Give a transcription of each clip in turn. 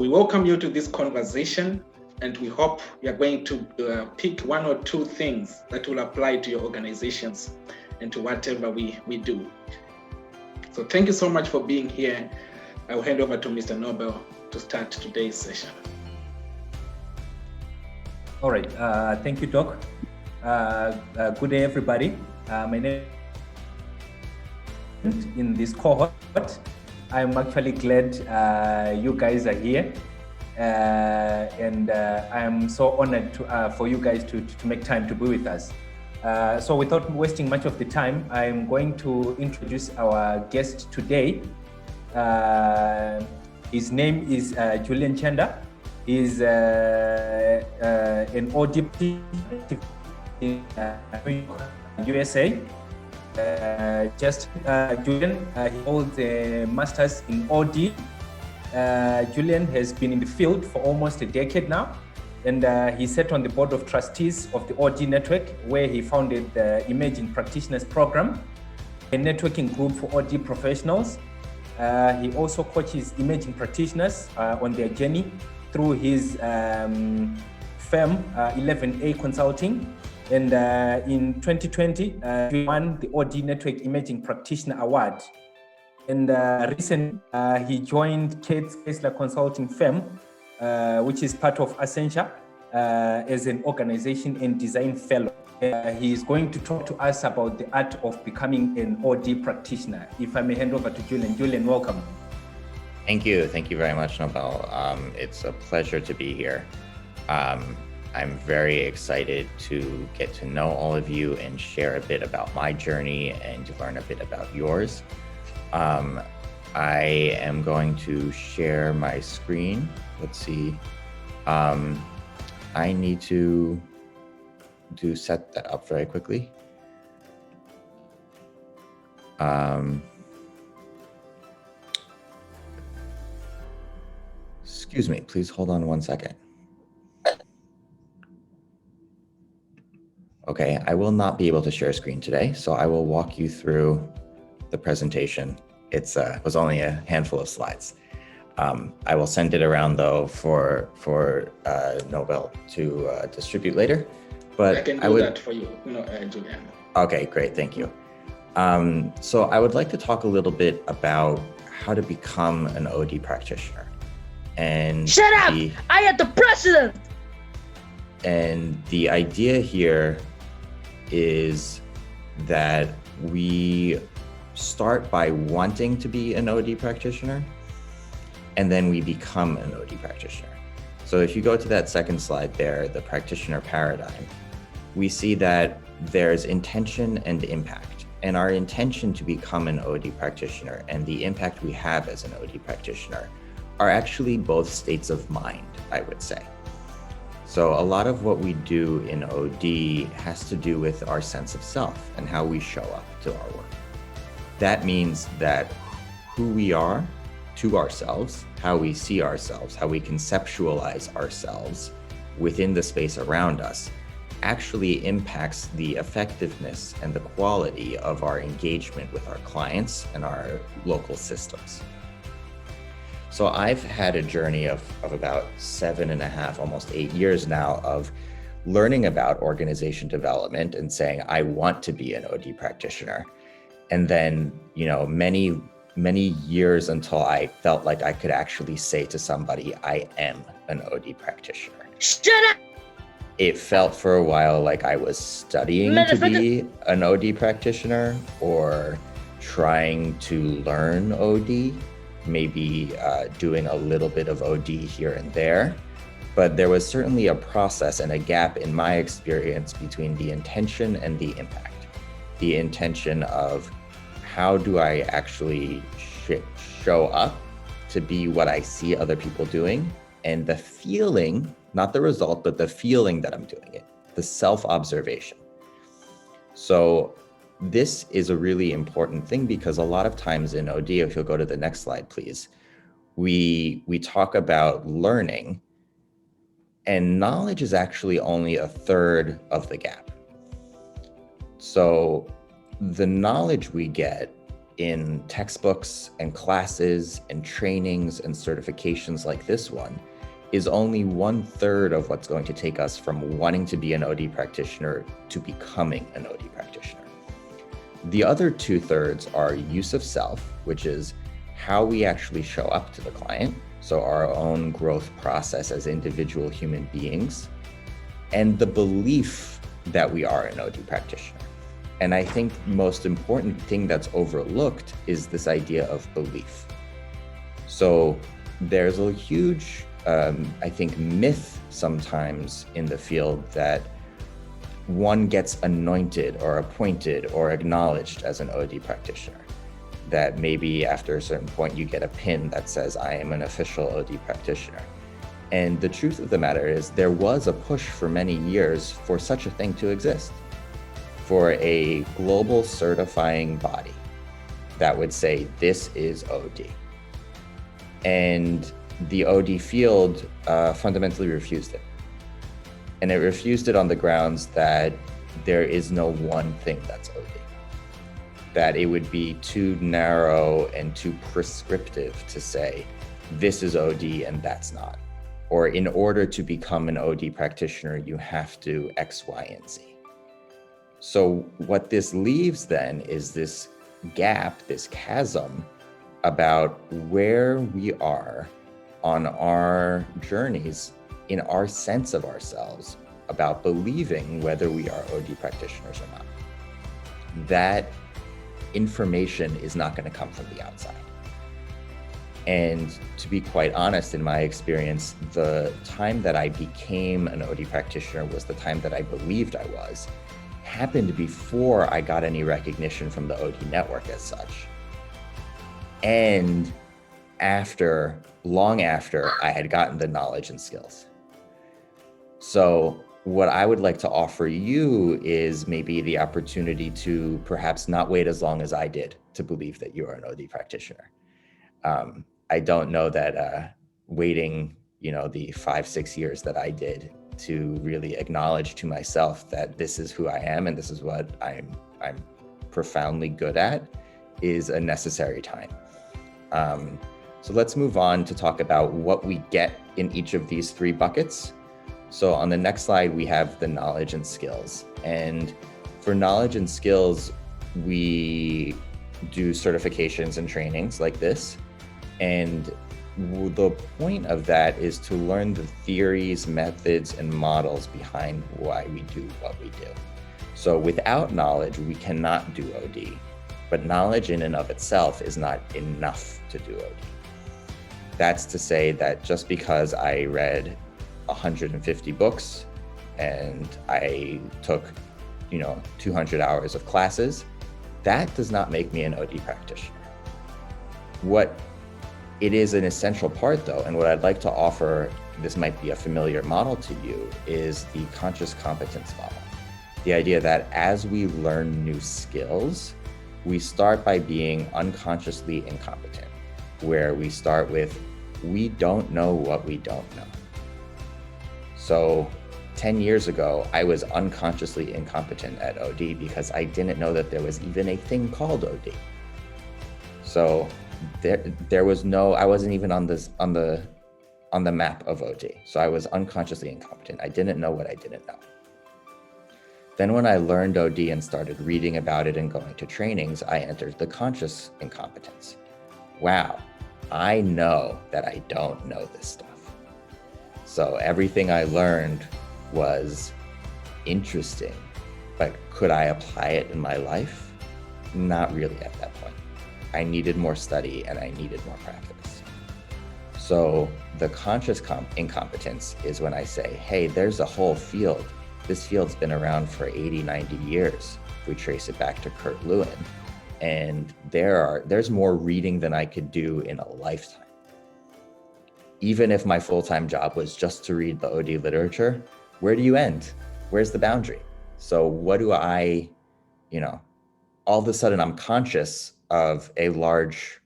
we welcome you to this conversation, and we hope you are going to pick one or two things that will apply to your organizations and to whatever we do. So thank you so much for being here. I will hand over to Mr. Nobel to start today's session. All right, thank you, Doc. Good day, everybody. My name is in this cohort. I'm actually glad you guys are here. And I'm so honored for you guys to make time to be with us. So without wasting much of the time, I'm going to introduce our guest today. His name is Julian Chender. He's an OD practitioner in USA. Julian, he holds a master's in OD. Julian has been in the field for almost a decade now, and he sat on the board of trustees of the OD network, where he founded the Emerging Practitioners Program, a networking group for OD professionals. He also coaches emerging practitioners on their journey through his firm, 11A Consulting. And in 2020, he won the OD Network Emerging Practitioner Award. And recently, he joined Kate's Kessler Consulting firm, which is part of Accenture, as an organization and design fellow. He is going to talk to us about the art of becoming an OD practitioner. If I may hand over to Julian. Julian, welcome. Thank you very much, Nobel. It's a pleasure to be here. I'm very excited to get to know all of you and share a bit about my journey and to learn a bit about yours. I am going to share my screen. Let's see. I need to set that up very quickly. Excuse me, please hold on one second. Okay, I will not be able to share screen today, so I will walk you through the presentation. It was only a handful of slides. I will send it around though for Nobel to distribute later. But I can do that for you, Julian. Okay, great, thank you. So I would like to talk a little bit about how to become an OD practitioner. And shut up! I am the president! And the idea here is that we start by wanting to be an OD practitioner, and then we become an OD practitioner. So if you go to that second slide there, the practitioner paradigm, we see that there's intention and impact. And our intention to become an OD practitioner and the impact we have as an OD practitioner are actually both states of mind, I would say. So a lot of what we do in OD has to do with our sense of self and how we show up to our work. That means that who we are to ourselves, how we see ourselves, how we conceptualize ourselves within the space around us actually impacts the effectiveness and the quality of our engagement with our clients and our local systems. So I've had a journey of about 7.5, almost 8 years now of learning about organization development and saying, I want to be an OD practitioner. And then, many years until I felt like I could actually say to somebody, I am an OD practitioner. Shut up! It felt for a while like I was studying to be an OD practitioner or trying to learn OD, maybe doing a little bit of OD here and there. But there was certainly a process and a gap in my experience between the intention and the impact. The intention of how do I actually show up to be what I see other people doing, and the feeling, not the result, but the feeling that I'm doing it, the self-observation. So this is a really important thing because a lot of times in OD, if you'll go to the next slide, please, we talk about learning, and knowledge is actually only a third of the gap. So the knowledge we get in textbooks and classes and trainings and certifications like this one is only 1/3 of what's going to take us from wanting to be an OD practitioner to becoming an OD practitioner. The other 2/3 are use of self, which is how we actually show up to the client, so our own growth process as individual human beings, and the belief that we are an OD practitioner. And I think the most important thing that's overlooked is this idea of belief. So there's a huge, I think, myth sometimes in the field that one gets anointed or appointed or acknowledged as an OD practitioner. That maybe after a certain point you get a pin that says, I am an official OD practitioner. And the truth of the matter is there was a push for many years for such a thing to exist, for a global certifying body that would say, this is OD. And the OD field fundamentally refused it. And it refused it on the grounds that there is no one thing that's OD. That it would be too narrow and too prescriptive to say, this is OD and that's not. Or in order to become an OD practitioner, you have to X, Y, and Z. So what this leaves then is this gap, this chasm about where we are on our journeys in our sense of ourselves about believing whether we are OD practitioners or not. That information is not going to come from the outside. And to be quite honest, in my experience, the time that I became an OD practitioner was the time that I believed I was, happened before I got any recognition from the OD network as such. And long after I had gotten the knowledge and skills. So what I would like to offer you is maybe the opportunity to perhaps not wait as long as I did to believe that you are an OD practitioner. I don't know that waiting, the 5-6 years that I did to really acknowledge to myself that this is who I am and this is what I'm profoundly good at is a necessary time. So let's move on to talk about what we get in each of these 3 buckets. So on the next slide, we have the knowledge and skills. And for knowledge and skills, we do certifications and trainings like this. And the point of that is to learn the theories, methods, and models behind why we do what we do. So without knowledge, we cannot do OD, but knowledge in and of itself is not enough to do OD. That's to say that just because I read 150 books and I took, 200 hours of classes, that does not make me an OD practitioner. What it is an essential part though, and what I'd like to offer, this might be a familiar model to you, is the conscious competence model. The idea that as we learn new skills, we start by being unconsciously incompetent, where we start with, we don't know what we don't know. So 10 years ago, I was unconsciously incompetent at OD because I didn't know that there was even a thing called OD. So there was I wasn't even on the map of OD. So I was unconsciously incompetent. I didn't know what I didn't know. Then when I learned OD and started reading about it and going to trainings, I entered the conscious incompetence. Wow, I know that I don't know this stuff. So everything I learned was interesting, but could I apply it in my life? Not really at that point. I needed more study and I needed more practice. So the conscious incompetence is when I say, hey, there's a whole field. This field's been around for 80, 90 years, if we trace it back to Kurt Lewin. And there's more reading than I could do in a lifetime. Even if my full-time job was just to read the OD literature, where do you end? Where's the boundary? So what do I, all of a sudden I'm conscious of a large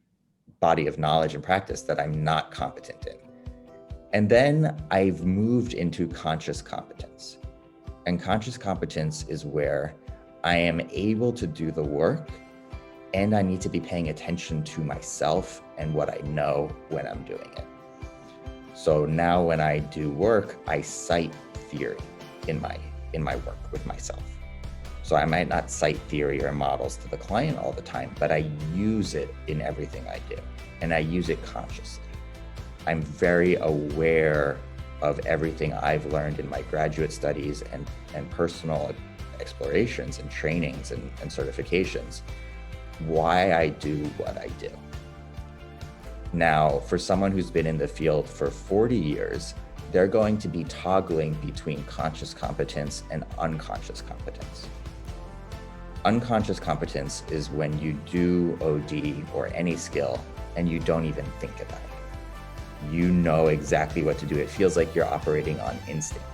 body of knowledge and practice that I'm not competent in. And then I've moved into conscious competence. And conscious competence is where I am able to do the work and I need to be paying attention to myself and what I know when I'm doing it. So now when I do work, I cite theory in my work with myself. So I might not cite theory or models to the client all the time, but I use it in everything I do, and I use it consciously. I'm very aware of everything I've learned in my graduate studies and personal explorations and trainings and certifications, why I do what I do. Now, for someone who's been in the field for 40 years, they're going to be toggling between conscious competence and unconscious competence. Unconscious competence is when you do OD or any skill and you don't even think about it. You know exactly what to do. It feels like you're operating on instinct.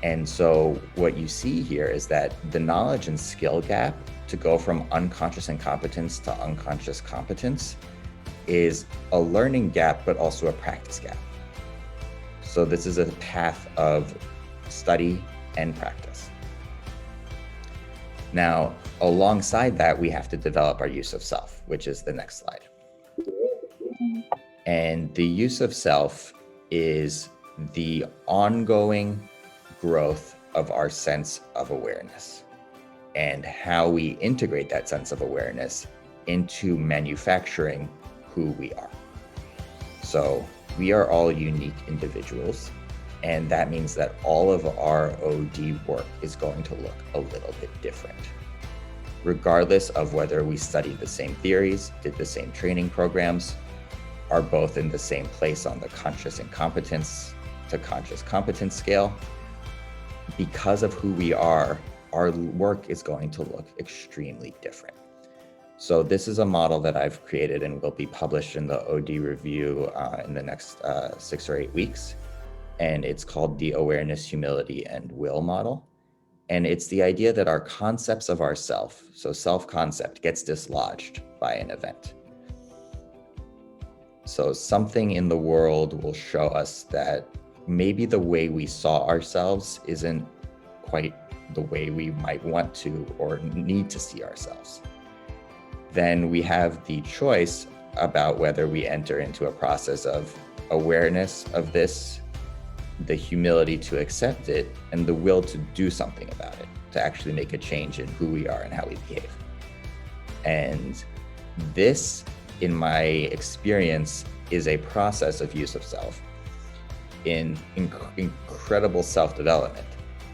And so what you see here is that the knowledge and skill gap to go from unconscious incompetence to unconscious competence is a learning gap, but also a practice gap. So this is a path of study and practice. Now, alongside that, we have to develop our use of self, which is the next slide. And the use of self is the ongoing growth of our sense of awareness and how we integrate that sense of awareness into manufacturing who we are. So we are all unique individuals, and that means that all of our OD work is going to look a little bit different, regardless of whether we studied the same theories, did the same training programs, are both in the same place on the conscious incompetence to conscious competence scale. Because of who we are, our work is going to look extremely different. So this is a model that I've created and will be published in the OD review in the next 6 or 8 weeks. And it's called the Awareness, Humility, and Will model. And it's the idea that our concepts of ourself, so self-concept, gets dislodged by an event. So something in the world will show us that maybe the way we saw ourselves isn't quite the way we might want to or need to see ourselves. Then we have the choice about whether we enter into a process of awareness of this, the humility to accept it, and the will to do something about it, to actually make a change in who we are and how we behave. And this, in my experience, is a process of use of self in incredible self-development.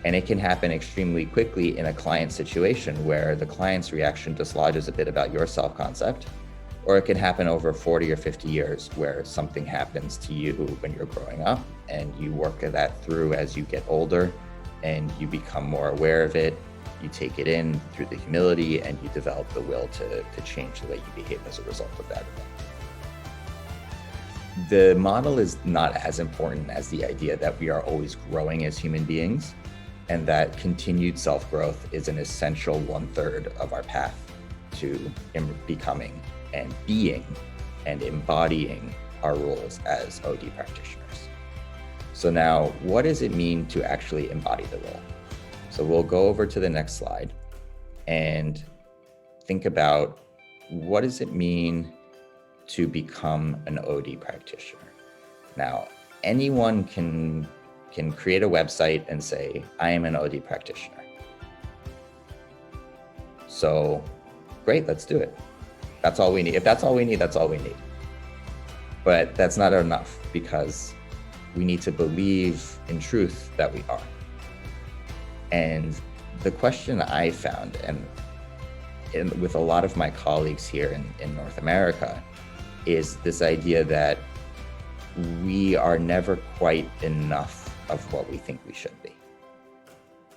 And it can happen extremely quickly in a client situation where the client's reaction dislodges a bit about your self-concept, or it can happen over 40 or 50 years where something happens to you when you're growing up and you work that through as you get older and you become more aware of it, you take it in through the humility, and you develop the will to change the way you behave as a result of that event. The model is not as important as the idea that we are always growing as human beings, and that continued self-growth is an essential 1/3 of our path to becoming and being and embodying our roles as OD practitioners. So now, what does it mean to actually embody the role? So we'll go over to the next slide and think about, what does it mean to become an OD practitioner? Now, anyone can create a website and say, I am an OD practitioner. So great, let's do it. That's all we need. If that's all we need, that's all we need. But that's not enough, because we need to believe in truth that we are. And the question I found, and with a lot of my colleagues here in North America, is this idea that we are never quite enough of what we think we should be.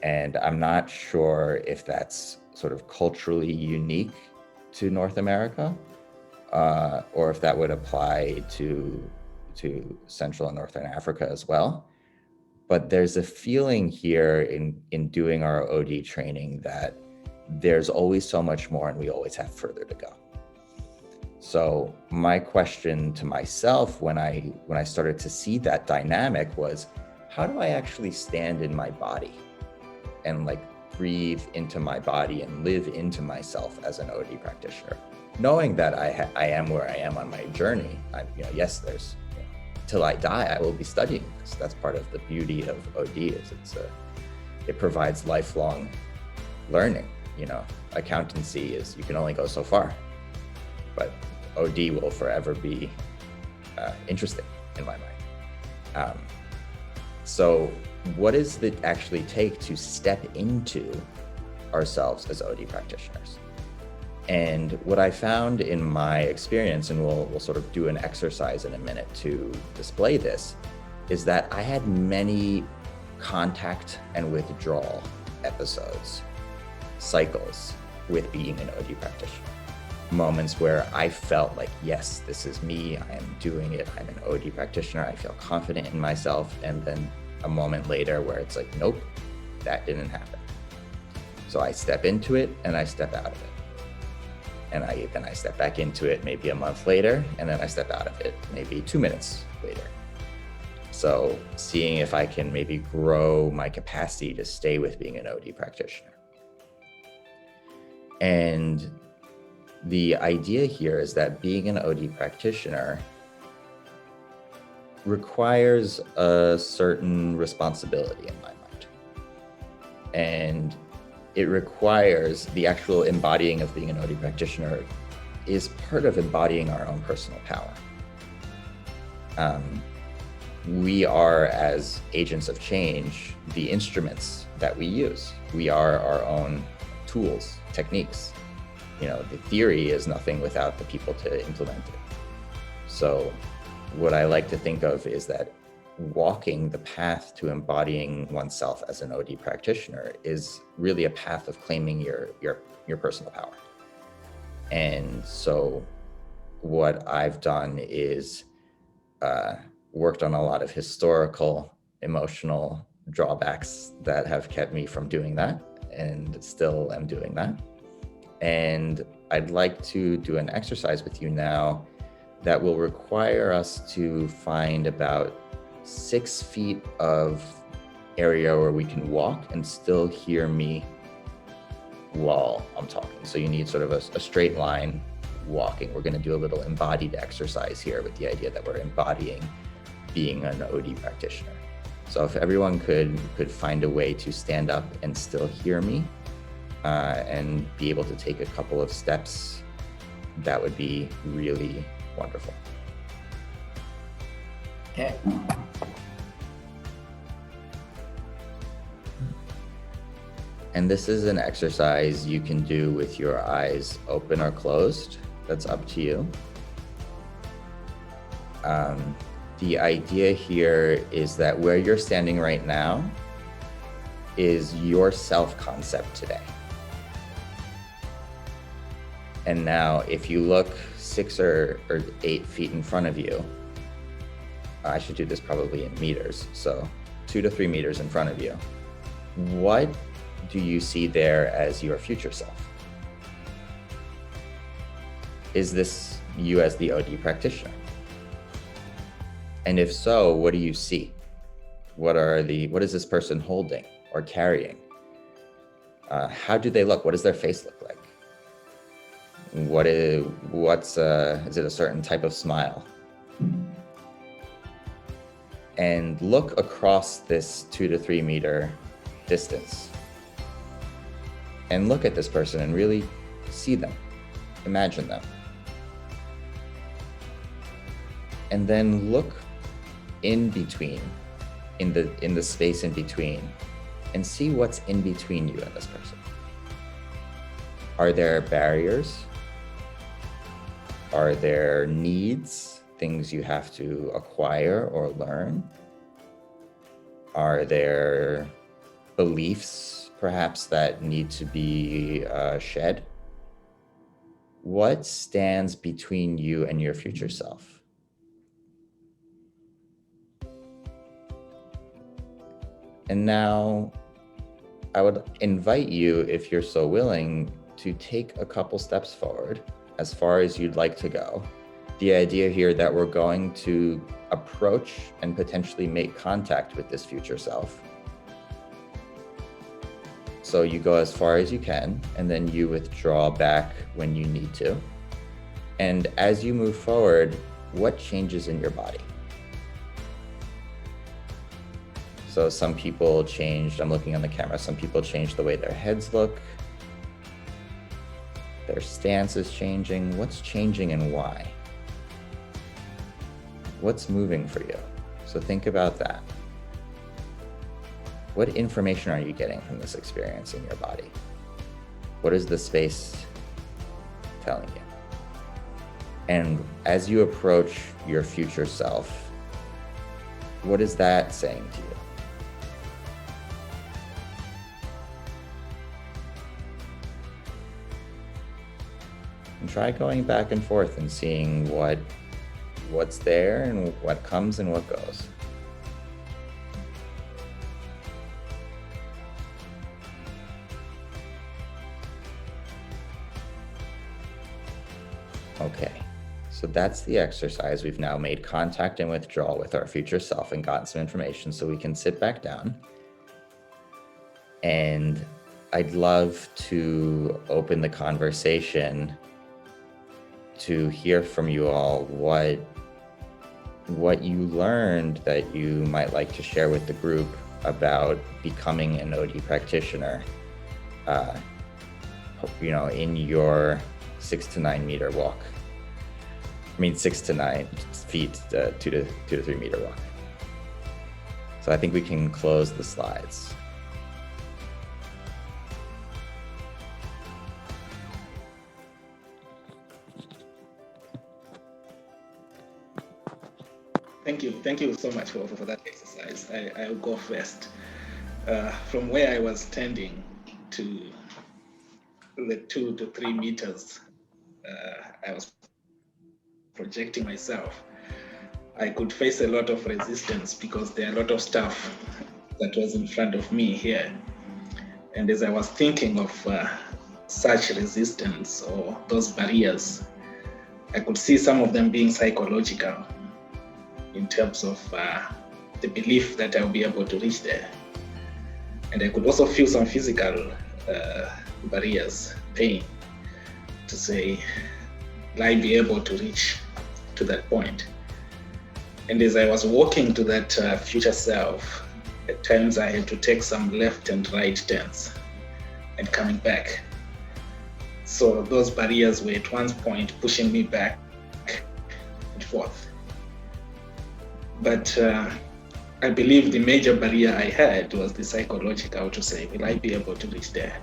And I'm not sure if that's sort of culturally unique to North America, or if that would apply to Central and Northern Africa as well. But there's a feeling here in doing our OD training that there's always so much more and we always have further to go. So my question to myself when I started to see that dynamic was, how do I actually stand in my body and like breathe into my body and live into myself as an OD practitioner, knowing that I am where I am on my journey. Yes, there's till I die, I will be studying, because that's part of the beauty of OD. Is it provides lifelong learning. Accountancy is, you can only go so far, but OD will forever be interesting in my mind. So what does it actually take to step into ourselves as OD practitioners? And what I found in my experience, and we'll sort of do an exercise in a minute to display this, is that I had many contact and withdrawal episodes, cycles with being an OD practitioner. Moments where I felt like, yes, this is me, I am doing it, I'm an OD practitioner, I feel confident in myself, and then a moment later where it's like, nope, that didn't happen. So I step into it and I step out of it. And then I step back into it maybe a month later, and then I step out of it maybe 2 minutes later. So seeing if I can maybe grow my capacity to stay with being an OD practitioner. And the idea here is that being an OD practitioner requires a certain responsibility in my mind. And it requires the actual embodying of being an OD practitioner is part of embodying our own personal power. We are, as agents of change, the instruments that we use. We are our own tools, techniques. The theory is nothing without the people to implement it. So what I like to think of is that walking the path to embodying oneself as an OD practitioner is really a path of claiming your personal power. And so what I've done is worked on a lot of historical, emotional drawbacks that have kept me from doing that, and still am doing that. And I'd like to do an exercise with you now that will require us to find about 6 feet of area where we can walk and still hear me while I'm talking. So you need sort of a straight line walking. We're going to do a little embodied exercise here with the idea that we're embodying being an OD practitioner. So if everyone could find a way to stand up and still hear me and be able to take a couple of steps, that would be really wonderful. Okay. And this is an exercise you can do with your eyes open or closed. That's up to you. The idea here is that where you're standing right now is your self-concept today. And now if you look 6 or 8 feet in front of you, I should do this probably in meters, so 2 to 3 meters in front of you, what do you see there as your future self? Is this you as the OD practitioner? And if so, what do you see? What is this person holding or carrying? How do they look? What does their face look like? Is it a certain type of smile? And look across this 2 to 3 meter distance and look at this person and really see them, imagine them. And then look in between, in the space in between, and see what's in between you and this person. Are there barriers? Are there needs, things you have to acquire or learn? Are there beliefs, perhaps, that need to be shed? What stands between you and your future self? And now I would invite you, if you're so willing, to take a couple steps forward as far as you'd like to go. The idea here that we're going to approach and potentially make contact with this future self. So you go as far as you can, and then you withdraw back when you need to. And as you move forward, what changes in your body? So some people changed, I'm looking on the camera, some people changed the way their heads look. Their stance is changing. What's changing and why? What's moving for you? So think about that. What information are you getting from this experience in your body? What is the space telling you? And as you approach your future self, what is that saying to you? And try going back and forth and seeing what's there and what comes and what goes. Okay, so that's the exercise. We've now made contact and withdrawal with our future self and gotten some information, so we can sit back down. And I'd love to open the conversation to hear from you all what you learned that you might like to share with the group about becoming an OD practitioner, in your 6 to 9 meter walk. 6 to 9 feet, 2 to 3 meter walk. So I think we can close the slides. Thank you so much for that exercise. I'll go first. From where I was standing to the 2 to 3 meters, I was projecting myself. I could face a lot of resistance because there are a lot of stuff that was in front of me here. And as I was thinking of such resistance or those barriers, I could see some of them being psychological in terms of the belief that I'll be able to reach there. And I could also feel some physical barriers, pain, to say, will I be able to reach to that point? And as I was walking to that future self, at times I had to take some left and right turns and coming back. So those barriers were at one point pushing me back and forth. But I believe the major barrier I had was the psychological, to say, will I be able to reach there?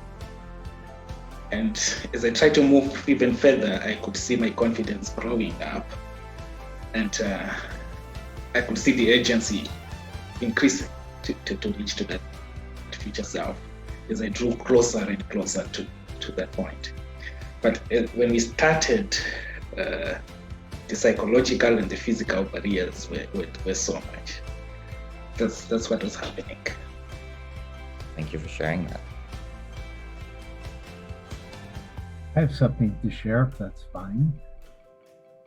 And as I tried to move even further, I could see my confidence growing up, and I could see the urgency increasing to reach to that future self as I drew closer and closer to that point. But when we started, the psychological and the physical barriers were so much. That's what was happening. Thank you for sharing that. I have something to share, if that's fine.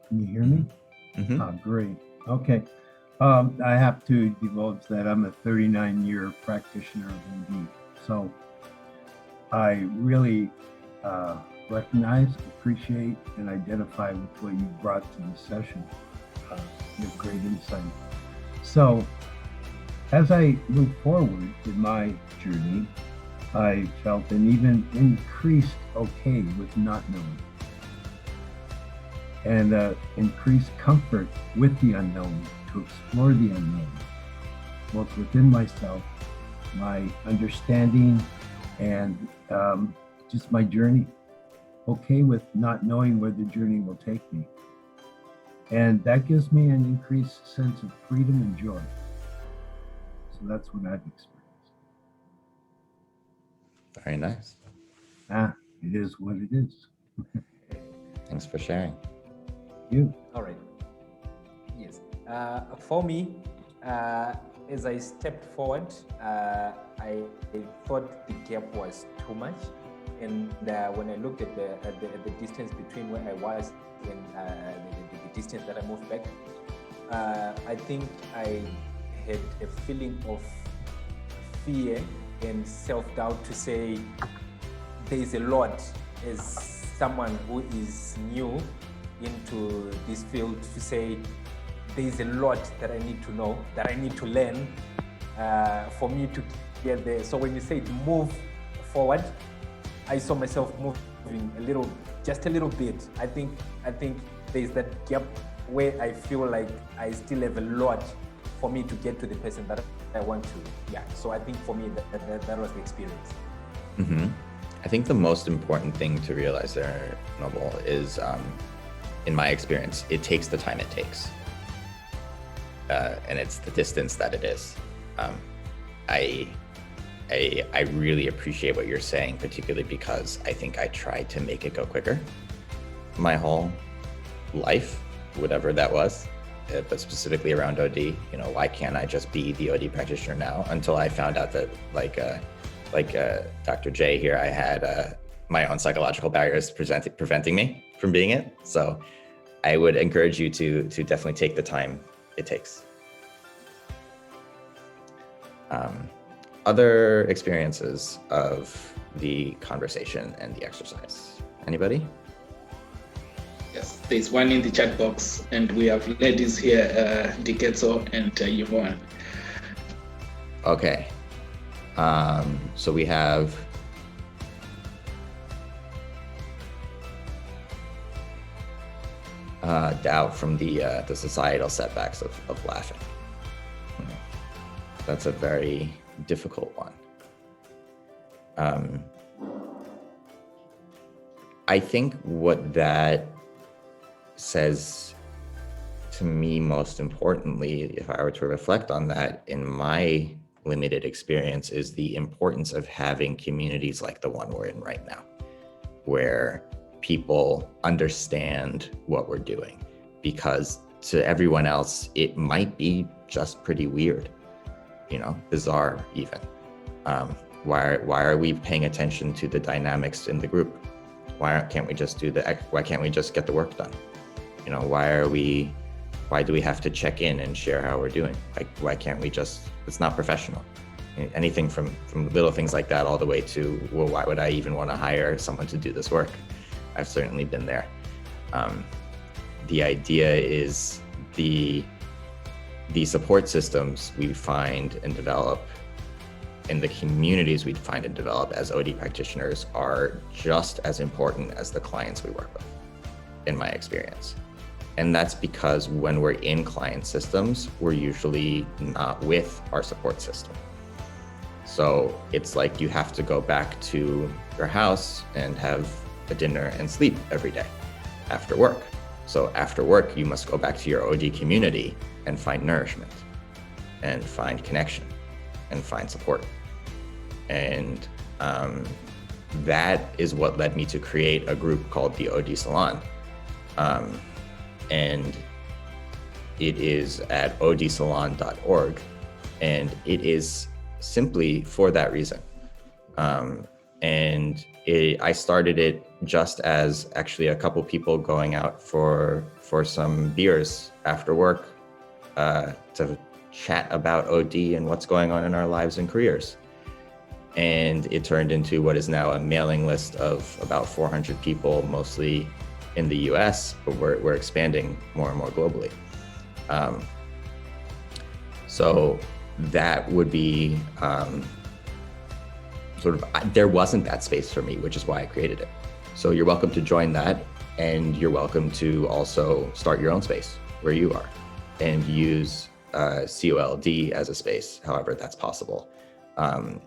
Can you hear me? Mm-hmm. Oh, great. Okay. I have to divulge that I'm a 39-year practitioner of OD. So I really recognize, appreciate, and identify with what you brought to the session. You have great insight. So as I move forward in my journey, I felt an even increased okay with not knowing, and increased comfort with the unknown, to explore the unknown, both within myself, my understanding, and just my journey. Okay with not knowing where the journey will take me. And that gives me an increased sense of freedom and joy. So that's what I've experienced. Very nice. It is what it is. Thanks for sharing. You. All right. Yes. For me, as I stepped forward, I thought the gap was too much. And when I looked at the distance between where I was and the distance that I moved back, I think I had a feeling of fear and self-doubt to say there is a lot, as someone who is new into this field, to say there is a lot that I need to know, that I need to learn for me to get there. So when you say move forward, I saw myself moving just a little bit. I think there's that gap where I feel like I still have a lot for me to get to the person that I want to. Yeah. So I think for me that was the experience. Mm-hmm. I think the most important thing to realize there, Noble, is, in my experience, it takes the time it takes, and it's the distance that it is. I really appreciate what you're saying, particularly because I think I tried to make it go quicker my whole life, whatever that was, but specifically around OD. You know, why can't I just be the OD practitioner now? Until I found out that, like Dr. J here, I had my own psychological barriers preventing me from being it. So I would encourage you to definitely take the time it takes. Other experiences of the conversation and the exercise. Anybody? Yes, there's one in the chat box, and we have ladies here, Diketso and Yvonne. Okay. So we have doubt from the societal setbacks of laughing. That's a very difficult one. I think what that says to me most importantly, if I were to reflect on that in my limited experience, is the importance of having communities like the one we're in right now, where people understand what we're doing, because to everyone else, it might be just pretty weird, you know, bizarre even. Why are we paying attention to the dynamics in the group? Why can't we just get the work done? You know, why do we have to check in and share how we're doing? Like, why can't we just, it's not professional. Anything from little things like that all the way to, well, why would I even want to hire someone to do this work? I've certainly been there. The idea is the support systems we find and develop in the communities we find and develop as OD practitioners are just as important as the clients we work with, in my experience. And that's because when we're in client systems, we're usually not with our support system. So it's like you have to go back to your house and have a dinner and sleep every day after work. So after work, you must go back to your OD community and find nourishment and find connection and find support. And that is what led me to create a group called the OD Salon. And it is at odsalon.org, and it is simply for that reason. I started it just as actually a couple people going out for some beers after work to chat about OD and what's going on in our lives and careers. And it turned into what is now a mailing list of about 400 people, mostly in the US, but we're expanding more and more globally. So that would be there wasn't that space for me, which is why I created it. So you're welcome to join that, and you're welcome to also start your own space where you are and use COLD as a space, however that's possible.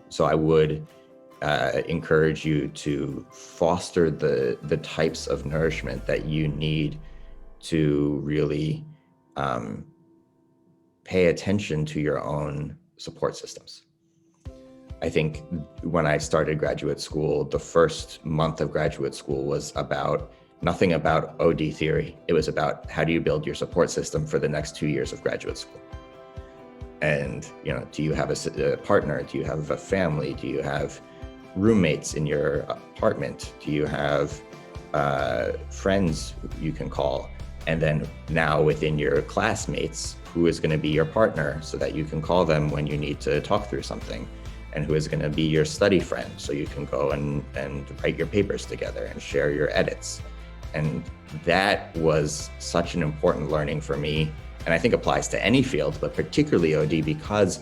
So I would encourage you to foster the types of nourishment that you need to really pay attention to your own support systems. I think when I started graduate school, the first month of graduate school was about nothing about OD theory. It was about how do you build your support system for the next 2 years of graduate school. And, you know, do you have a partner? Do you have a family? Do you have roommates in your apartment? Do you have friends you can call? And then now within your classmates, who is going to be your partner so that you can call them when you need to talk through something? and who is going to be your study friend, so you can go and write your papers together and share your edits. And that was such an important learning for me, and I think applies to any field, but particularly OD, because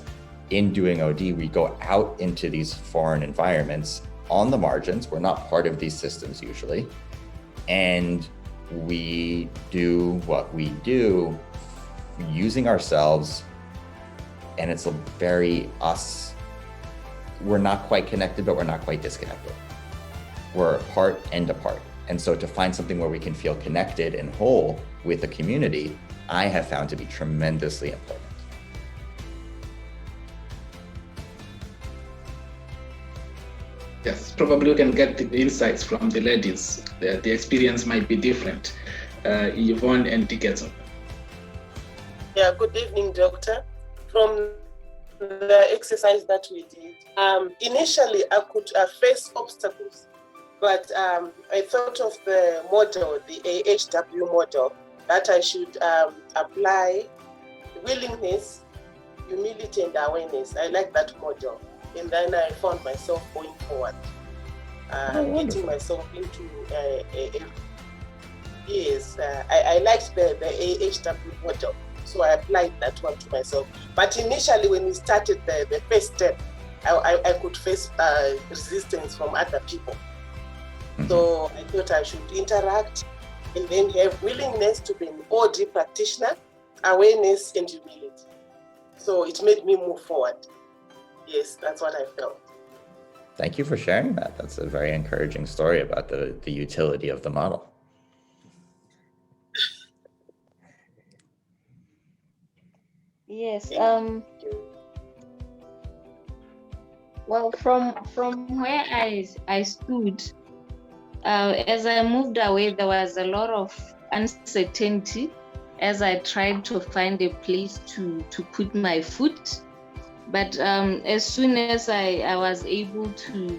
in doing OD, we go out into these foreign environments on the margins. We're not part of these systems usually. And we do what we do using ourselves, and it's a very us. We're not quite connected, but we're not quite disconnected. We're apart and apart. And so to find something where we can feel connected and whole with a community, I have found to be tremendously important. Yes, probably we can get the insights from the ladies. The experience might be different. Yvonne and Dickinson. Yeah, good evening, Doctor. From the exercise that we did, initially I could face obstacles, but I thought of the model, the AHW model, that I should apply willingness, humility, and awareness. I like that model. And then I found myself going forward, getting myself into I liked the AHW model, so I applied that one to myself. But initially, when we started the first step, I could face resistance from other people. So I thought I should interact and then have willingness to be an OD practitioner, awareness, and humility. So it made me move forward. Yes, that's what I felt. Thank you for sharing that. That's a very encouraging story about the utility of the model. Yes. Well, from where I stood, as I moved away, there was a lot of uncertainty as I tried to find a place to put my foot. But as soon as I was able to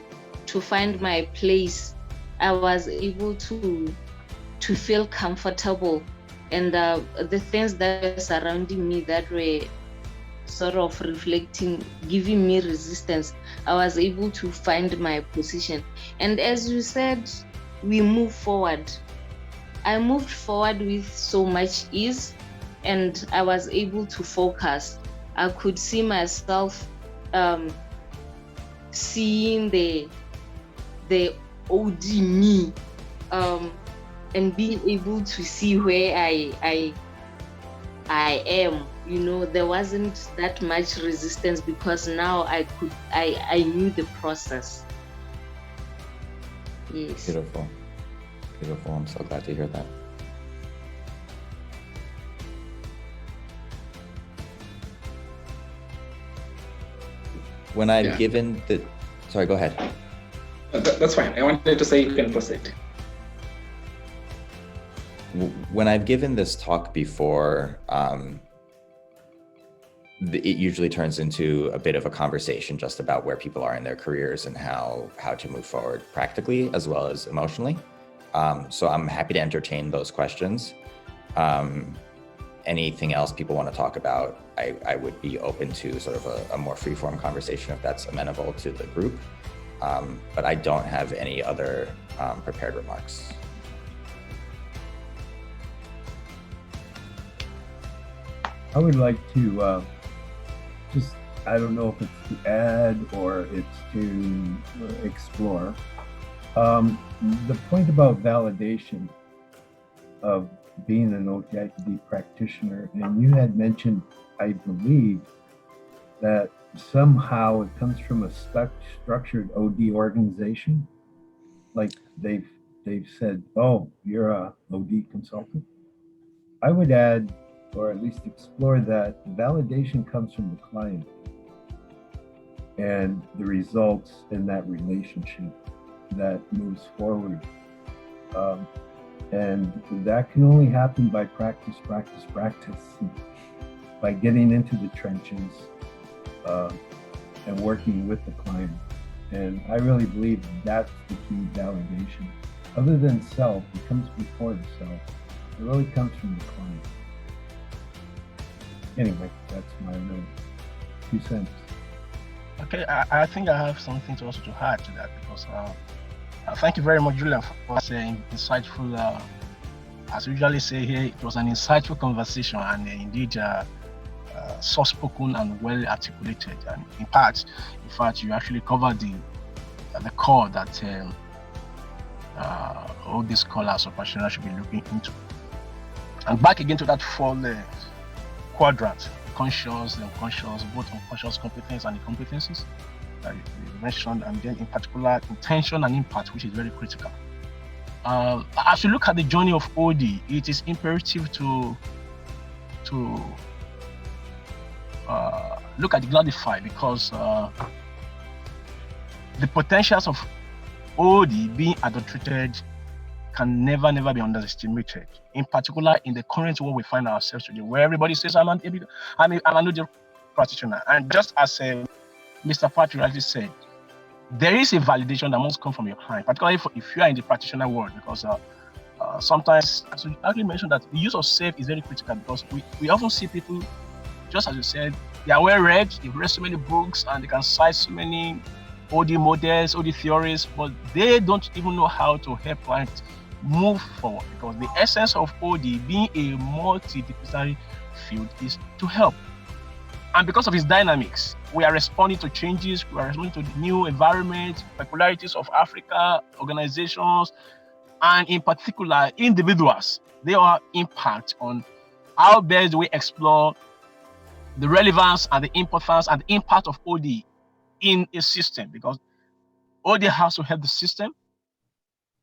find my place, I was able to feel comfortable, and the things that were surrounding me that were sort of reflecting, giving me resistance, I was able to find my position. And as you said, we move forward. I moved forward with so much ease, and I was able to focus. I could see myself seeing the OD me, and being able to see where I am. You know, there wasn't that much resistance because now I knew the process. Yes. Beautiful. Beautiful. I'm so glad to hear that. When I've given the, sorry, go ahead. That's fine. I wanted to say you can proceed. When I've given this talk before, it usually turns into a bit of a conversation just about where people are in their careers and how to move forward practically as well as emotionally. So I'm happy to entertain those questions. Anything else people want to talk about, I would be open to sort of a more free-form conversation if that's amenable to the group. But I don't have any other prepared remarks. I would like to just, I don't know if it's to add or it's to explore. The point about validation of being an OD practitioner, and you had mentioned, I believe, that somehow it comes from a structured OD organization. Like they've said, oh, you're a OD consultant. I would add, or at least explore, that validation comes from the client and the results in that relationship that moves forward. And that can only happen by practice, by getting into the trenches and working with the client. And I really believe that's the key validation. Other than self, it comes before the self. It really comes from the client. Anyway, that's my little 2 cents. Okay, I think I have something to also to add to that, because thank you very much, Julian, for saying insightful. As we usually say here, it was an insightful conversation, and indeed soft-spoken and well articulated. And in fact, you actually covered the core that all these scholars of practitioners should be looking into. And back again to that four quadrant: conscious, the unconscious, both unconscious competence and the competencies that you mentioned, and then in particular intention and impact, which is very critical. As you look at the journey of OD, it is imperative to look at the Gladify, because the potentials of OD being adulterated can never be underestimated. In particular, in the current world we find ourselves today, where everybody says, I'm an OD practitioner. And just as Mr. Patrick rightly said, there is a validation that must come from your client, particularly if you are in the practitioner world, because sometimes, as you actually mentioned, that the use of self is very critical, because we often see people, just as you said, they are well read, they've read so many books, and they can cite so many OD models, OD theories, but they don't even know how to help clients move forward, because the essence of OD being a multidisciplinary field is to help. And because of its dynamics, we are responding to changes, we are responding to new environments, peculiarities of Africa, organizations, and in particular, individuals. They are impact on how best we explore the relevance and the importance and the impact of OD in a system, because OD has to help the system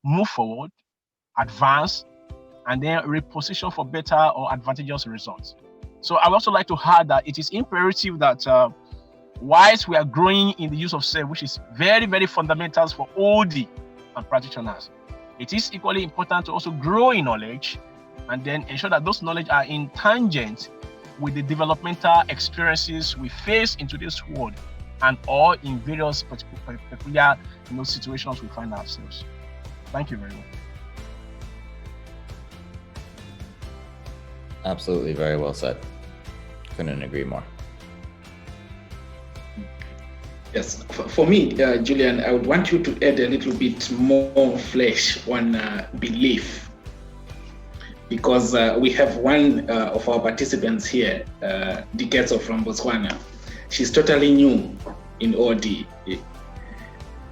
move forward, advance, and then reposition for better or advantageous results. So I would also like to add that it is imperative that whilst we are growing in the use of self, which is very, very fundamental for OD and practitioners, it is equally important to also grow in knowledge and then ensure that those knowledge are in tangent with the developmental experiences we face in today's world, and all in various peculiar situations we find ourselves. Thank you very much. Absolutely, very well said. Couldn't agree more. Yes, for me, Julian, I would want you to add a little bit more flesh on belief, because we have one of our participants here, Dikezo from Botswana. She's totally new in OD,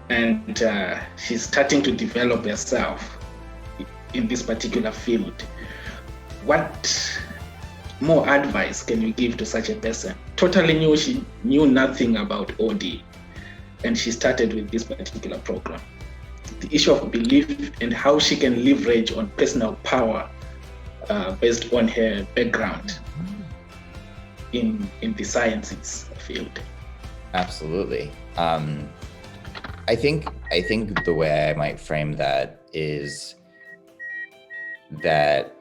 and she's starting to develop herself in this particular field. What more advice can you give to such a person? Totally new, she knew nothing about OD, and she started with this particular program. The issue of belief and how she can leverage on personal power based on her background in the sciences field. Absolutely. I think the way I might frame that is that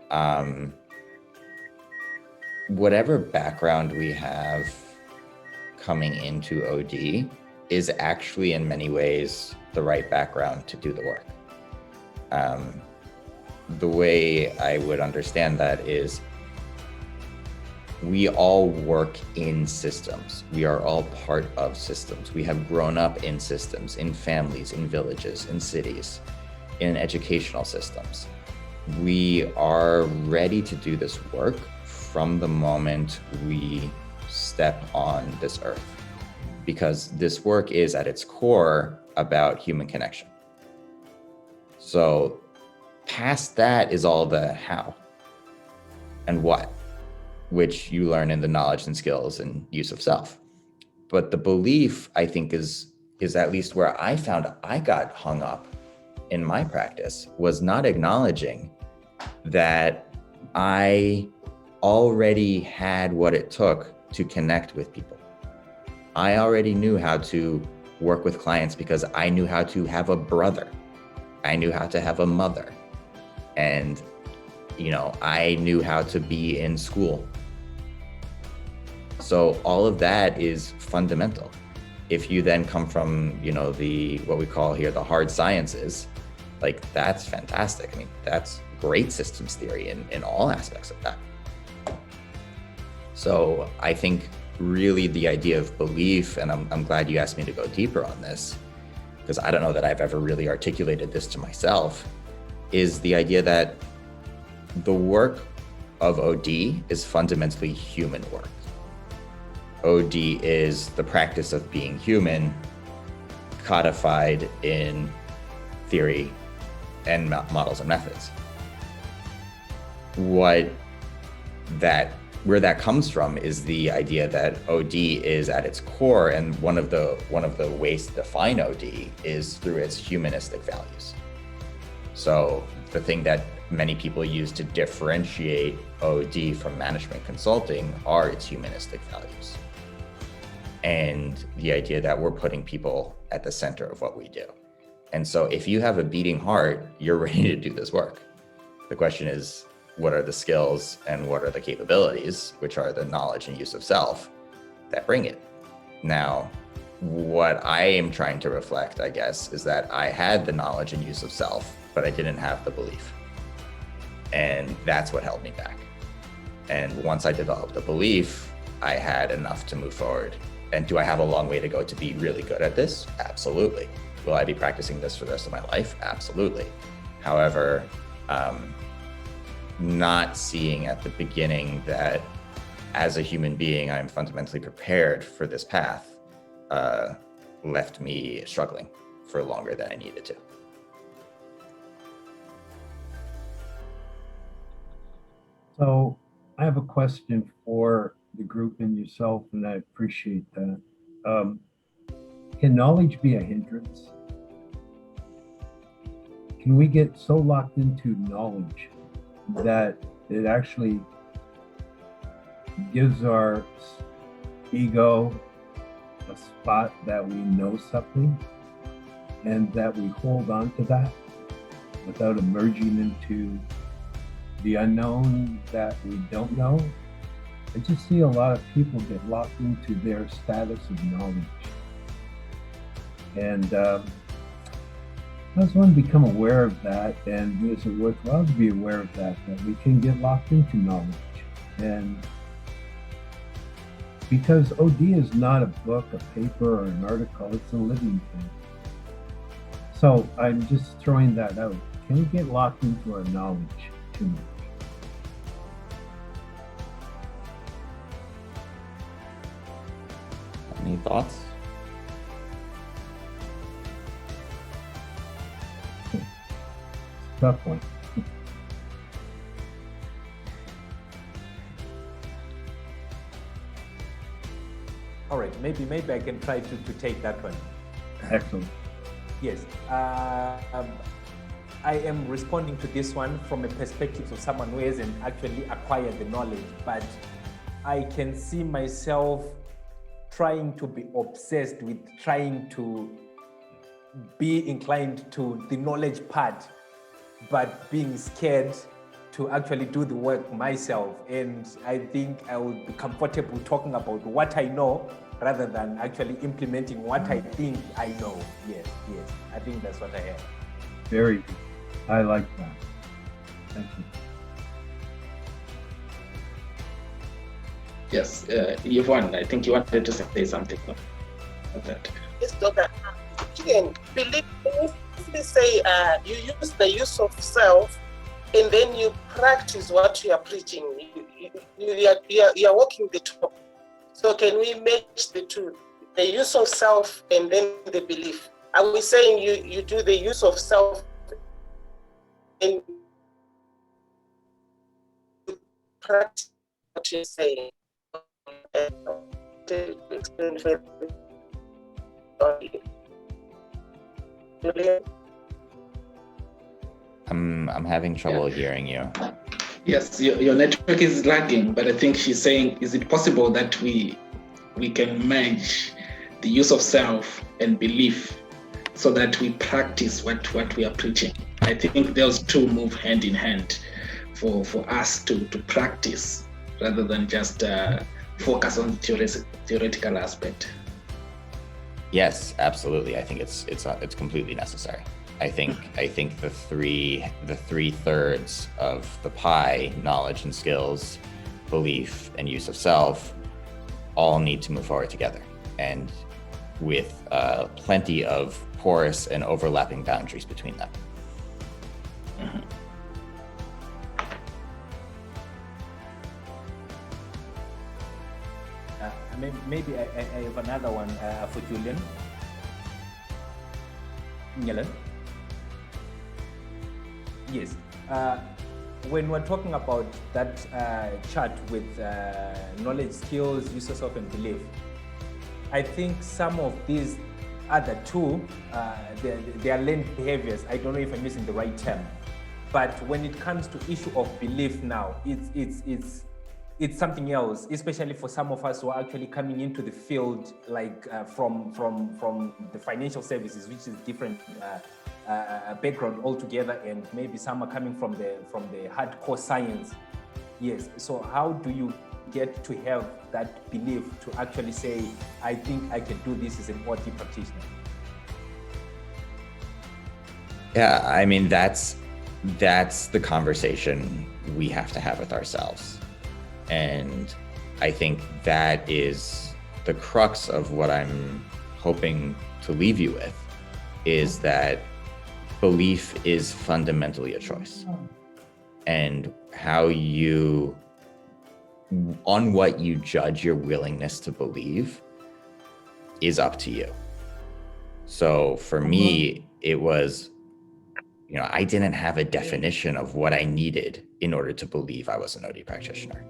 whatever background we have coming into OD is actually in many ways the right background to do the work. The way I would understand that is we all work in systems. We are all part of systems. We have grown up in systems, in families, in villages, in cities, in educational systems. We are ready to do this work from the moment we step on this earth, because this work is at its core about human connection. So past that is all the how and what, which you learn in the knowledge and skills and use of self. But the belief, I think, is at least where I found I got hung up in my practice, was not acknowledging that I already had what it took to connect with people. I already knew how to work with clients because I knew how to have a brother. I knew how to have a mother. And, I knew how to be in school. So all of that is fundamental. If you then come from, what we call here the hard sciences, like that's fantastic. I mean, that's great systems theory in all aspects of that. So I think really the idea of belief, and I'm glad you asked me to go deeper on this, because I don't know that I've ever really articulated this to myself, is the idea that the work of OD is fundamentally human work. OD is the practice of being human, codified in theory and models and methods. Where that comes from is the idea that OD is at its core, and one of the ways to define OD is through its humanistic values. So the thing that many people use to differentiate OD from management consulting are its humanistic values, and the idea that we're putting people at the center of what we do. And so if you have a beating heart, you're ready to do this work. The question is, what are the skills and what are the capabilities, which are the knowledge and use of self, that bring it? Now, what I am trying to reflect, I guess, is that I had the knowledge and use of self, but I didn't have the belief. And that's what held me back. And once I developed the belief, I had enough to move forward. And do I have a long way to go to be really good at this? Absolutely. Will I be practicing this for the rest of my life? Absolutely. However, not seeing at the beginning that as a human being, I'm fundamentally prepared for this path, left me struggling for longer than I needed to. So I have a question for the group and yourself, and I appreciate that. Can knowledge be a hindrance? Can we get so locked into knowledge that it actually gives our ego a spot that we know something and that we hold on to that without emerging into the unknown that we don't know? I just see a lot of people get locked into their status of knowledge. And I just want to become aware of that, and is it worthwhile to be aware of that we can get locked into knowledge. And because OD is not a book, a paper, or an article, it's a living thing. So I'm just throwing that out. Can we get locked into our knowledge too much? Any thoughts? Tough one. All right, maybe I can try to take that one. Excellent. Yes, I am responding to this one from a perspective of someone who hasn't actually acquired the knowledge, but I can see myself trying to be obsessed with trying to be inclined to the knowledge part, but being scared to actually do the work myself. And I think I would be comfortable talking about what I know rather than actually implementing what I think I know. Yes, I think that's what I have. Very good. I like that. Thank you. Yes, Yvonne, I think you wanted to say something about that. Yes, Doctor. Julian, believe me, say you use the use of self, and then you practice what you are preaching. You are walking the talk. So can we match the two, the use of self and then the belief? Are we saying you do the use of self and you practice what you're saying? Julian? I'm having trouble hearing you. Yes, your network is lagging, but I think she's saying, is it possible that we can merge the use of self and belief so that we practice what we are preaching? I think those two move hand in hand for us to practice rather than just focus on the theoretical aspect. Yes, absolutely. I think it's completely necessary. I think the three thirds of the pie, knowledge and skills, belief and use of self, all need to move forward together, and with plenty of porous and overlapping boundaries between them. Maybe I have another one for Julian. Julian? Yes. When we're talking about that chart with knowledge, skills, use of self, and belief, I think some of these other two, they are learned behaviors. I don't know if I'm using the right term, but when it comes to issue of belief now, it's something else, especially for some of us who are actually coming into the field, like from the financial services, which is different background altogether, and maybe some are coming from the hardcore science. Yes. So how do you get to have that belief to actually say, I think I can do this as an OD practitioner? Yeah, I mean, that's the conversation we have to have with ourselves. And I think that is the crux of what I'm hoping to leave you with, is that belief is fundamentally a choice. And on what you judge your willingness to believe is up to you. So for me, it was, I didn't have a definition of what I needed in order to believe I was an OD practitioner.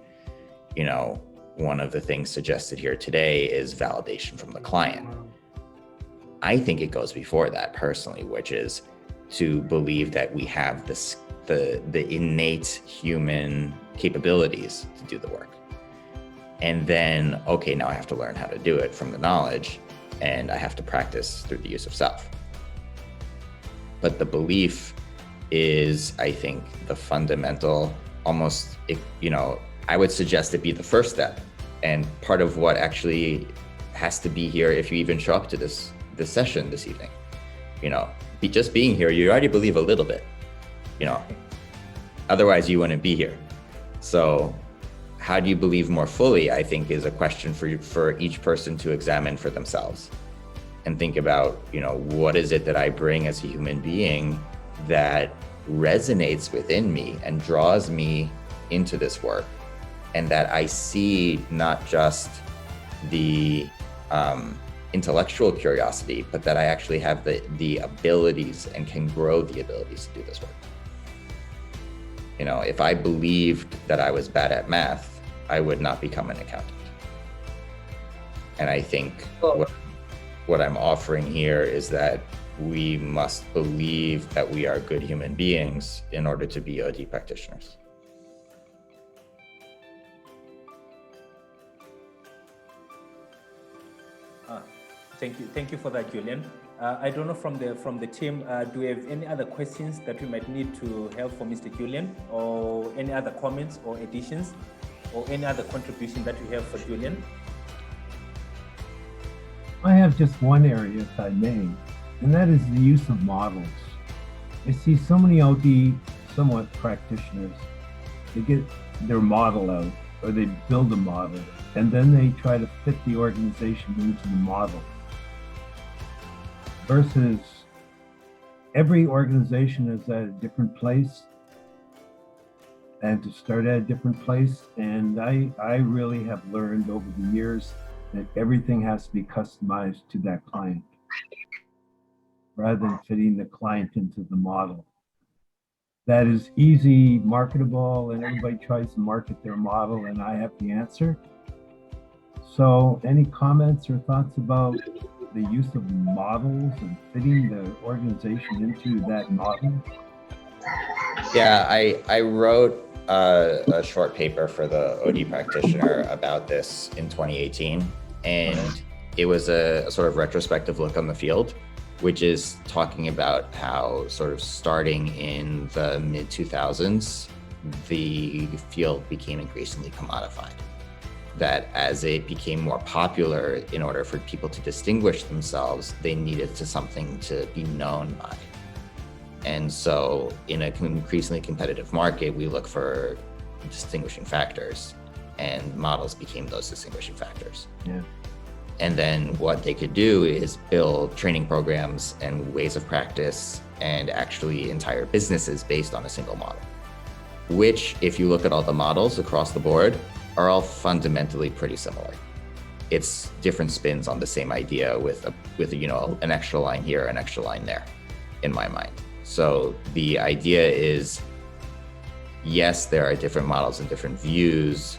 One of the things suggested here today is validation from the client. I think it goes before that personally, which is to believe that we have the innate human capabilities to do the work. And then, okay, now I have to learn how to do it from the knowledge, and I have to practice through the use of self. But the belief is, I think, the fundamental, almost, I would suggest it be the first step, and part of what actually has to be here if you even show up to this session this evening. Just being here, you already believe a little bit, otherwise you wouldn't be here. So how do you believe more fully, I think, is a question for each person to examine for themselves and think about, what is it that I bring as a human being that resonates within me and draws me into this work, and that I see not just the intellectual curiosity, but that I actually have the abilities and can grow the abilities to do this work. If I believed that I was bad at math, I would not become an accountant. And I think what I'm offering here is that we must believe that we are good human beings in order to be OD practitioners. Thank you for that, Julian. I don't know from the team, do we have any other questions that we might need to have for Mr. Julian, or any other comments or additions, or any other contribution that we have for Julian? I have just one area, if I may, and that is the use of models. I see so many OD somewhat practitioners, they get their model out, or they build a model, and then they try to fit the organization into the model. Versus every organization is at a different place, and to start at a different place. And I really have learned over the years that everything has to be customized to that client rather than fitting the client into the model. That is easy, marketable, and everybody tries to market their model, and I have the answer. So any comments or thoughts about the use of models and fitting the organization into that model? Yeah, I wrote a short paper for the OD Practitioner about this in 2018, and it was a sort of retrospective look on the field, which is talking about how sort of starting in the mid-2000s, the field became increasingly commodified. That as it became more popular, in order for people to distinguish themselves, they needed something to be known by. And so in an increasingly competitive market, we look for distinguishing factors. and models became those distinguishing factors. Yeah. And then what they could do is build training programs and ways of practice and actually entire businesses based on a single model, which, if you look at all the models across the board, are all fundamentally pretty similar. It's different spins on the same idea with an extra line here, an extra line there, in my mind. So the idea is, yes, there are different models and different views,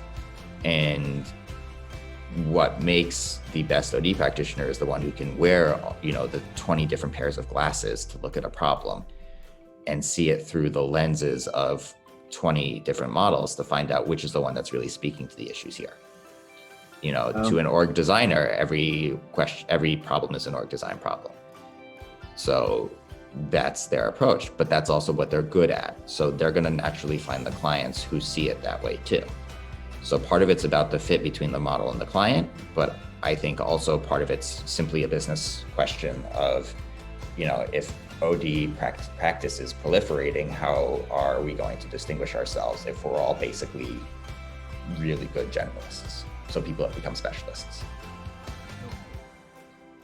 and what makes the best OD practitioner is the one who can wear, the 20 different pairs of glasses to look at a problem and see it through the lenses of 20 different models to find out which is the one that's really speaking to the issues here. To an org designer, every problem is an org design problem. So that's their approach, but that's also what they're good at. So they're going to naturally find the clients who see it that way too. So part of it's about the fit between the model and the client, but I think also part of it's simply a business question of, if OD practice is proliferating, how are we going to distinguish ourselves if we're all basically really good generalists? So people have become specialists.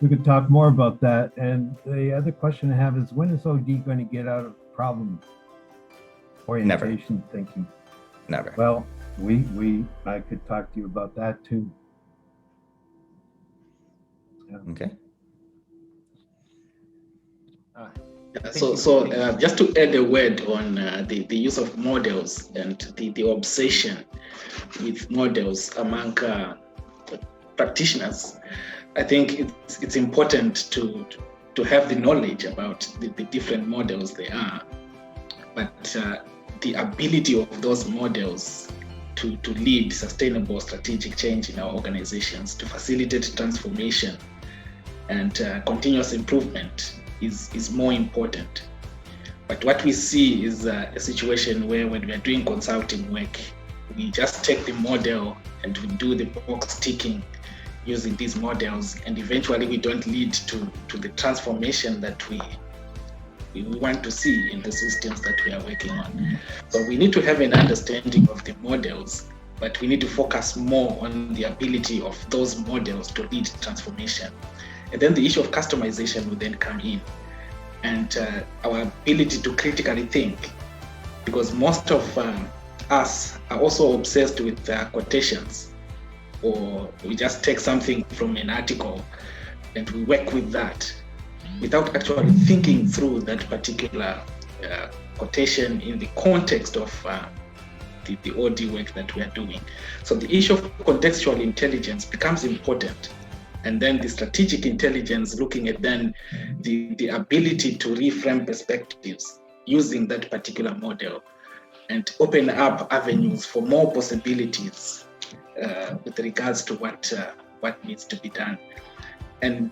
We could talk more about that. And the other question I have is, when is OD going to get out of problem orientation thinking? Never. Well, I could talk to you about that too. Yeah. Okay. So just to add a word on the use of models and the obsession with models among practitioners, I think it's important to have the knowledge about the different models they are, but the ability of those models to lead sustainable strategic change in our organizations, to facilitate transformation and continuous improvement is more important. But what we see is a situation where when we are doing consulting work, we just take the model and we do the box ticking using these models, and eventually we don't lead to the transformation that we want to see in the systems that we are working on. So we need to have an understanding of the models, but we need to focus more on the ability of those models to lead transformation. And then the issue of customization will then come in, and our ability to critically think, because most of us are also obsessed with quotations, or we just take something from an article and we work with that without actually thinking through that particular quotation in the context of the OD work that we are doing. So the issue of contextual intelligence becomes important. And then the strategic intelligence, looking at then the ability to reframe perspectives using that particular model and open up avenues for more possibilities with regards to what needs to be done. And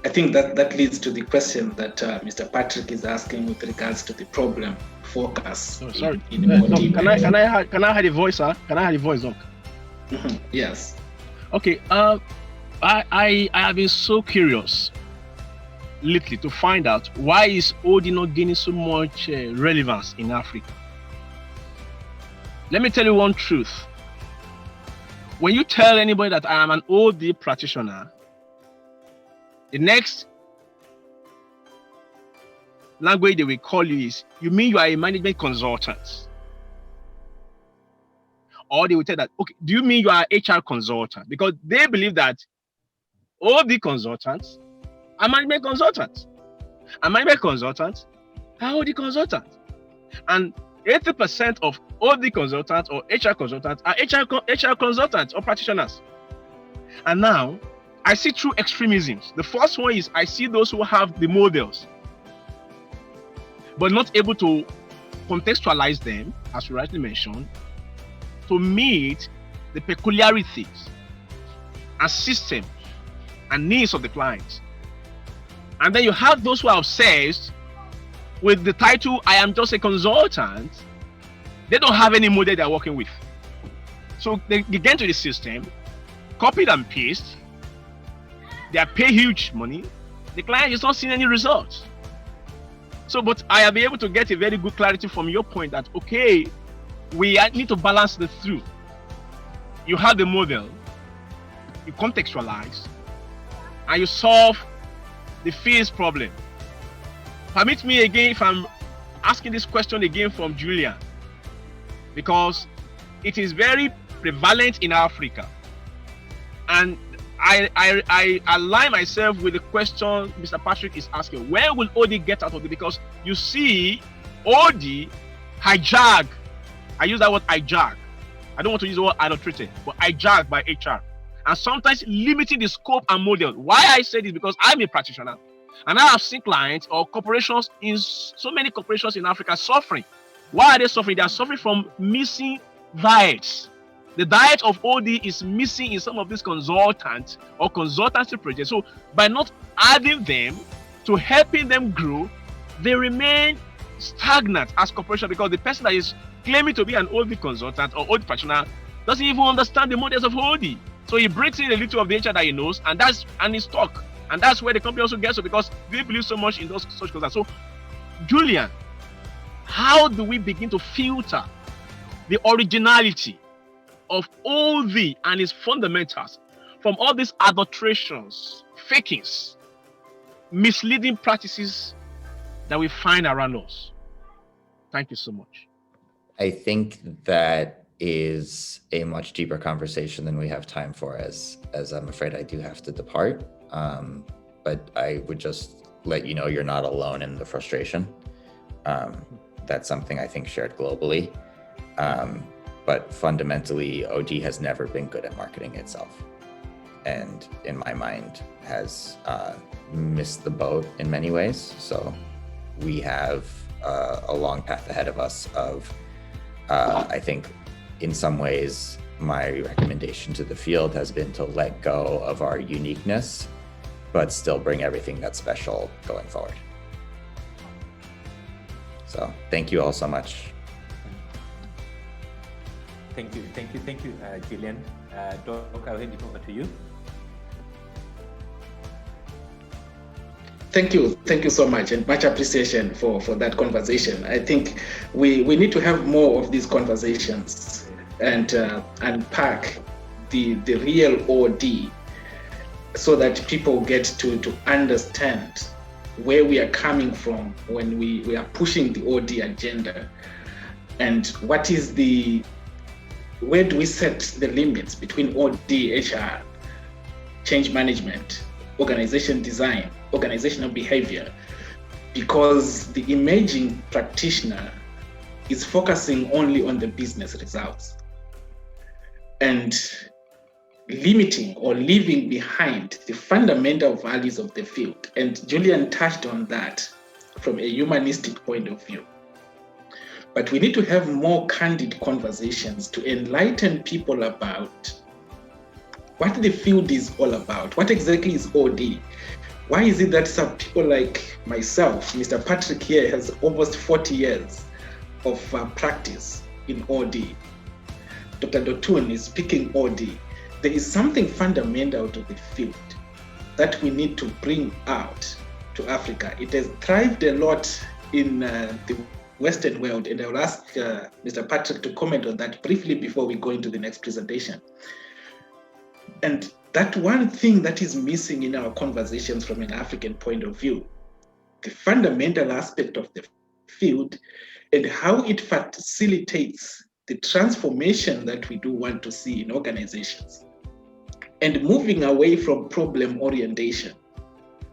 I think that leads to the question that Mr. Patrick is asking with regards to the problem focus. Oh, sorry. In OD. Can I have the voice, sir? Can I have the voice, Doc? Yes. Okay. I have been so curious lately to find out why is OD not gaining so much relevance in Africa. Let me tell you one truth. When you tell anybody that I am an OD practitioner, the next language they will call you is, you mean you are a management consultant? Or they will tell that, okay, do you mean you are an HR consultant? Because they believe that OD consultants are management consultants. And management consultants are OD consultants. And 80% of OD consultants or HR consultants are HR consultants or practitioners. And now, I see two extremisms. The first one is I see those who have the models, but not able to contextualize them, as you rightly mentioned, to meet the peculiarities and system and needs of the clients. And then you have those who are obsessed with the title, I am just a consultant. They don't have any model they're working with. So they get into the system, copy and paste, they are paid huge money, the client is not seeing any results. So, but I have been able to get a very good clarity from your point that, okay, we need to balance the two. you have the model, you contextualize, and you solve the phase problem. Permit me again if I'm asking this question again from Julian, because it is very prevalent in Africa. And I align myself with the question Mr. Patrick is asking. Where will OD get out of it? Because you see, OD hijack. I use that word hijack. I don't want to use the word adulterated, but hijacked by HR. And sometimes limiting the scope and model. Why I say this? Because I'm a practitioner. And I have seen clients or corporations in so many corporations in Africa suffering. Why are they suffering? They are suffering from missing diets. The diet of OD is missing in some of these consultants or consultancy projects. So by not adding them to helping them grow, they remain stagnant as corporation, because the person that is claiming to be an OD consultant or OD practitioner doesn't even understand the models of OD. So he brings in a little of the HR that he knows, and he's stuck. And that's where the company also gets it, because they believe so much in those such consultants. So, Julian, how do we begin to filter the originality of OD and its fundamentals from all these adulterations, fakings, misleading practices that we find around us? Thank you so much. I think that is a much deeper conversation than we have time for, as I'm afraid I do have to depart. But I would just let you know you're not alone in the frustration. That's something I think shared globally. But fundamentally, OD has never been good at marketing itself. And in my mind has missed the boat in many ways. So we have a long path ahead of us of, I think in some ways, my recommendation to the field has been to let go of our uniqueness, but still bring everything that's special going forward. So thank you all so much. Thank you, Julian. Doc, I'll hand it over to you. Thank you so much, and much appreciation for that conversation. I think we need to have more of these conversations and unpack the real OD, so that people get to understand where we are coming from when we are pushing the OD agenda, and where do we set the limits between OD, HR, change management, organization design, organizational behavior, because the emerging practitioner is focusing only on the business results and limiting or leaving behind the fundamental values of the field. And Julian touched on that from a humanistic point of view. But we need to have more candid conversations to enlighten people about what the field is all about. What exactly is OD? Why is it that some people like myself, Mr. Patrick here, has almost 40 years of practice in OD? Dr. Dotun is speaking OD. There is something fundamental to the field that we need to bring out to Africa. It has thrived a lot in the Western world, and I will ask Mr. Patrick to comment on that briefly before we go into the next presentation. And that one thing that is missing in our conversations from an African point of view, the fundamental aspect of the field and how it facilitates the transformation that we do want to see in organizations, and moving away from problem orientation.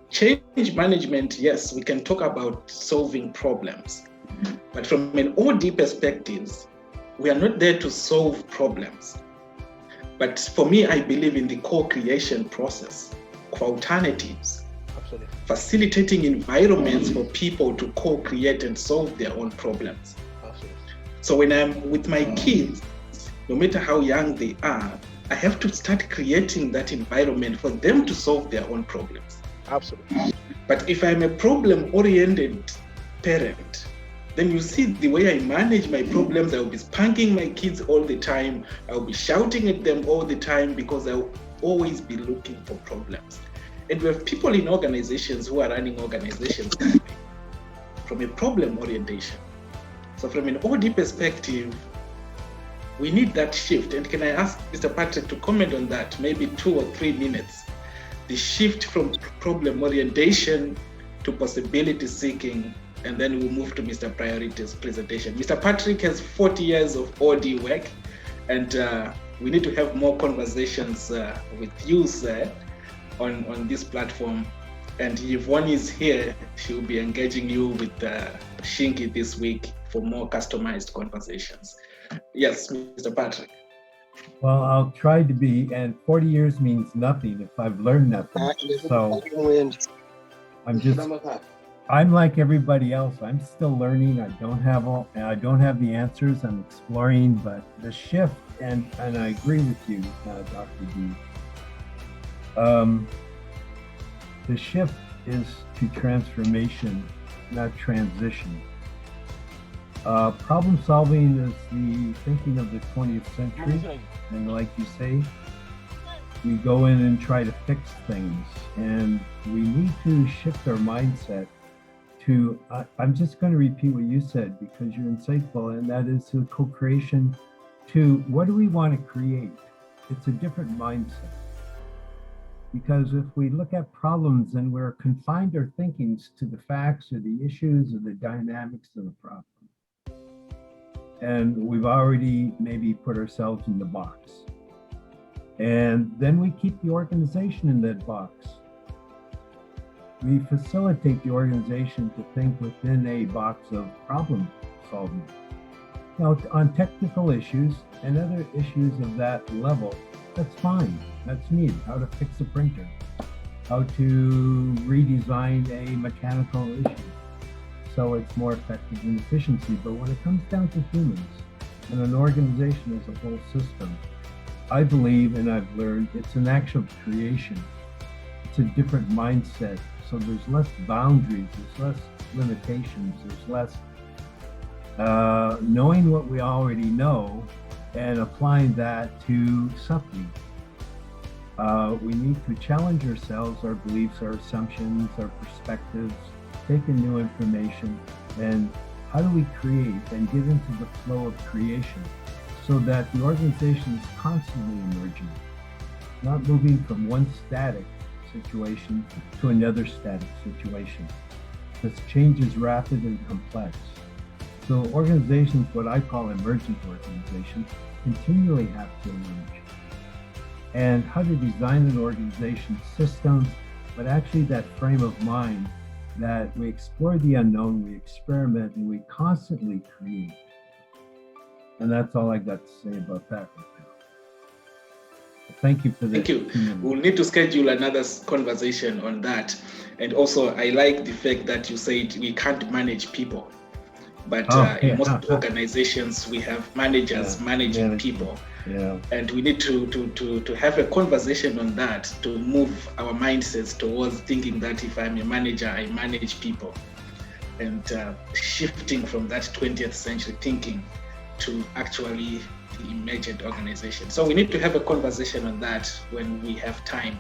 Change management, yes, we can talk about solving problems, but from an OD perspective, we are not there to solve problems. But for me, I believe in the co-creation process of alternatives. Absolutely. Facilitating environments for people to co-create and solve their own problems. Absolutely. So when I'm with my kids, no matter how young they are, I have to start creating that environment for them to solve their own problems. Absolutely. But if I'm a problem-oriented parent, then you see the way I manage my problems. I will be spanking my kids all the time. I will be shouting at them all the time because I will always be looking for problems. And we have people in organizations who are running organizations from a problem orientation. So from an OD perspective, we need that shift. And can I ask Mr. Patrick to comment on that, maybe 2 or 3 minutes? The shift from problem orientation to possibility seeking, and then we'll move to Mr. Priority's presentation. Mr. Patrick has 40 years of OD work, and we need to have more conversations with you, sir, on this platform. And Yvonne is here. She'll be engaging you with Shinki this week for more customized conversations. Yes, Mr. Patrick. Well, I'll try to be, and 40 years means nothing if I've learned nothing. So I'm like everybody else. I'm still learning. I don't have the answers. I'm exploring, but the shift, and I agree with you, Dr. D. The shift is to transformation, not transition. Problem solving is the thinking of the 20th century. And like you say, we go in and try to fix things. And we need to shift our mindset to, I'm just going to repeat what you said because you're insightful, and that is to co-creation, to what do we want to create? It's a different mindset. Because if we look at problems and we're confined our thinkings to the facts or the issues or the dynamics of the problem, and we've already maybe put ourselves in the box. And then we keep the organization in that box. We facilitate the organization to think within a box of problem solving. Now, on technical issues and other issues of that level, that's fine. That's neat. How to fix a printer, how to redesign a mechanical issue so it's more effective in efficiency. But when it comes down to humans and an organization as a whole system, I believe, and I've learned, it's an act of creation. It's a different mindset. So there's less boundaries, there's less limitations, there's less knowing what we already know and applying that to something. We need to challenge ourselves, our beliefs, our assumptions, our perspectives, take in new information, and how do we create and get into the flow of creation so that the organization is constantly emerging, not moving from one static situation to another static situation. This change is rapid and complex. So organizations, what I call emergent organizations, continually have to emerge. And how to design an organization systems, but actually that frame of mind that we explore the unknown, we experiment, and we constantly create. And that's all I got to say about that right now. Thank you for that. Thank you. We'll need to schedule another conversation on that. And also, I like the fact that you said we can't manage people. But in most organizations, we have managers managing people. Yeah. And we need to have a conversation on that to move our mindsets towards thinking that if I'm a manager, I manage people. And shifting from that 20th century thinking to actually the emergent organization. So we need to have a conversation on that when we have time.